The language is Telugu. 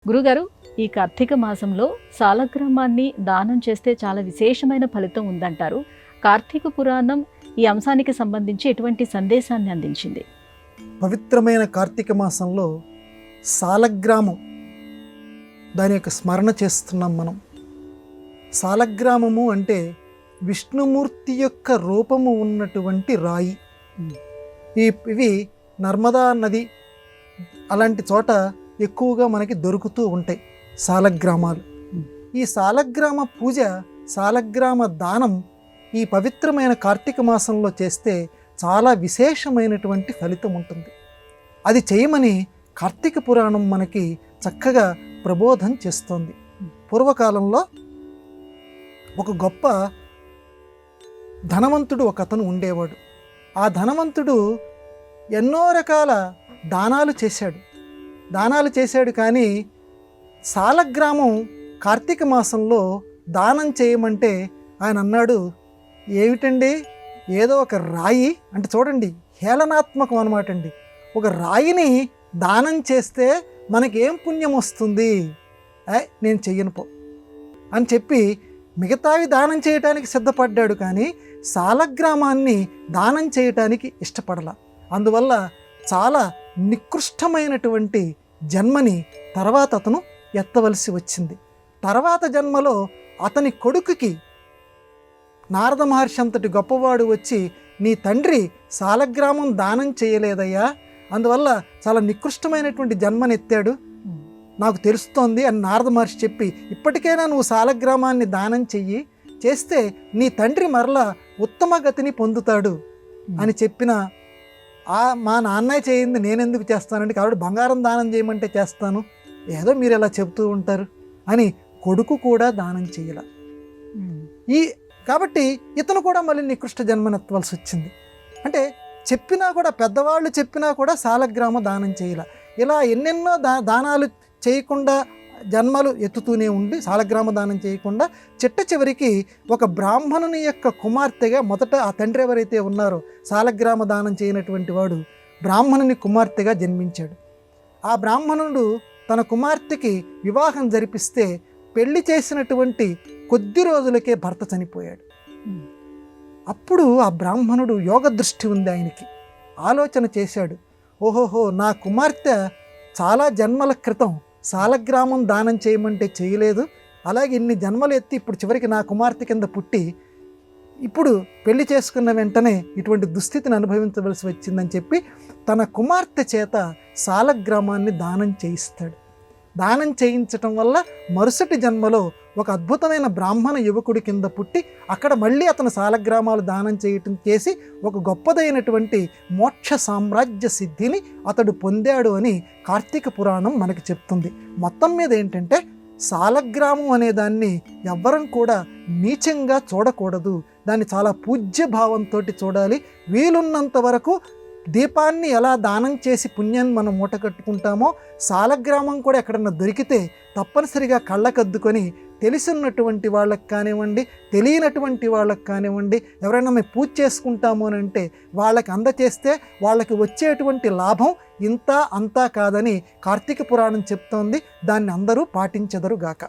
గురుగారు, ఈ కార్తీక మాసంలో సాలగ్రామాన్ని దానం చేస్తే చాలా విశేషమైన ఫలితం ఉందంటారు. కార్తీక పురాణం ఈ అంశానికి సంబంధించి ఎటువంటి సందేశాన్ని అందించింది? పవిత్రమైన కార్తీక మాసంలో సాలగ్రామం దాని యొక్క స్మరణ చేస్తున్నాం మనం. సాలగ్రామము అంటే విష్ణుమూర్తి యొక్క రూపము ఉన్నటువంటి రాయి. ఇవి నర్మదా నది అలాంటి చోట ఎక్కువగా మనకి దొరుకుతూ ఉంటాయి సాలగ్రామాలు. ఈ సాలగ్రామ పూజ, సాలగ్రామ దానం ఈ పవిత్రమైన కార్తీక మాసంలో చేస్తే చాలా విశేషమైనటువంటి ఫలితం ఉంటుంది. అది చేయమని కార్తీక పురాణం మనకి చక్కగా ప్రబోధం చేస్తోంది. పూర్వకాలంలో ఒక గొప్ప ధనవంతుడు ఒక అతను ఉండేవాడు. ఆ ధనవంతుడు ఎన్నో రకాల దానాలు చేశాడు కానీ సాలగ్రామం కార్తీక మాసంలో దానం చేయమంటే ఆయన అన్నాడు, ఏమిటండి, ఏదో ఒక రాయి అంటే చూడండి హేళనాత్మకం అనమాట అండి, ఒక రాయిని దానం చేస్తే మనకేం పుణ్యం వస్తుంది, నేను చెయ్యను పో అని చెప్పి మిగతావి దానం చేయటానికి సిద్ధపడ్డాడు కానీ సాలగ్రామాన్ని దానం చేయటానికి ఇష్టపడలా. అందువల్ల చాలా నికృష్టమైనటువంటి జన్మని తర్వాత అతను ఎత్తవలసి వచ్చింది. తర్వాత జన్మలో అతని కొడుకుకి నారద మహర్షి అంతటి గొప్పవాడు వచ్చి, నీ తండ్రి సాలగ్రామం దానం చేయలేదయ్యా, అందువల్ల చాలా నికృష్టమైనటువంటి జన్మనెత్తాడు, నాకు తెలుస్తోంది అని నారద మహర్షి చెప్పి, ఇప్పటికైనా నువ్వు సాలగ్రామాన్ని దానం చెయ్యి, చేస్తే నీ తండ్రి మరలా ఉత్తమ గతిని పొందుతాడు అని చెప్పిన మా నాన్నయ్య చేయింది నేనెందుకు చేస్తానండి, కాబట్టి బంగారం దానం చేయమంటే చేస్తాను, ఏదో మీరు ఇలా చెబుతూ ఉంటారు అని కొడుకు కూడా దానం చేయాల. కాబట్టి ఇతను కూడా మళ్ళీ నికృష్ట జన్మనెత్తవలసి వచ్చింది. అంటే చెప్పినా కూడా, పెద్దవాళ్ళు చెప్పినా కూడా సాలగ్రామ దానం చేయాల. ఇలా ఎన్నెన్నో దానాలు చేయకుండా జన్మలు ఎత్తుతూనే ఉండి సాలగ్రామ దానం చేయకుండా చివరికి ఒక బ్రాహ్మణుని యొక్క కుమార్తెగా, మొదట ఆ తండ్రి ఎవరైతే ఉన్నారో సాలగ్రామ దానం చేయనటువంటి వాడు బ్రాహ్మణుని కుమార్తెగా జన్మించాడు. ఆ బ్రాహ్మణుడు తన కుమార్తెకి వివాహం జరిపిస్తే పెళ్లి చేసినటువంటి కొద్ది రోజులకే భర్త చనిపోయాడు. అప్పుడు ఆ బ్రాహ్మణుడు యోగ దృష్టి ఉంది ఆయనకి, ఆలోచన చేశాడు, ఓహోహో నా కుమార్తె చాలా జన్మల క్రితం సాలగ్రామం దానం చేయమంటే చేయలేదు, అలాగే ఇన్ని జన్మలు ఎత్తి ఇప్పుడు చివరికి నా కుమార్తె కింద పుట్టి ఇప్పుడు పెళ్లి చేసుకున్న వెంటనే ఇటువంటి దుస్థితిని అనుభవించవలసి వచ్చిందని చెప్పి తన కుమార్తె చేత సాలగ్రామాన్ని దానం చేయిస్తాడు. దానం చేయించటం వల్ల మరుసటి జన్మలో ఒక అద్భుతమైన బ్రాహ్మణ యువకుడి కింద పుట్టి అక్కడ మళ్ళీ అతను సాలగ్రామాలు దానం చేయటం చేసి ఒక గొప్పదైనటువంటి మోక్ష సామ్రాజ్య సిద్ధిని అతడు పొందాడు అని కార్తీక పురాణం మనకి చెప్తుంది. మొత్తం మీద ఏంటంటే సాలగ్రామం అనే దాన్ని ఎవ్వరం కూడా నీచంగా చూడకూడదు, దాన్ని చాలా పూజ్య భావంతో చూడాలి. వీలున్నంత వరకు దీపాన్ని ఎలా దానం చేసి పుణ్యాన్ని మనం మూట కట్టుకుంటామో సాలగ్రామం కూడా ఎక్కడన్నా దొరికితే తప్పనిసరిగా కళ్ళకద్దుకొని తెలిసినటువంటి వాళ్ళకి కానివ్వండి, తెలియనటువంటి వాళ్ళకి కానివ్వండి, ఎవరైనా మేము పూజ చేసుకుంటాము అని అంటే వాళ్ళకి అందచేస్తే వాళ్ళకి వచ్చేటువంటి లాభం ఇంత అంతా కాదని కార్తీక పురాణం చెప్తోంది. దాన్ని అందరూ పాటించెదరుగాక.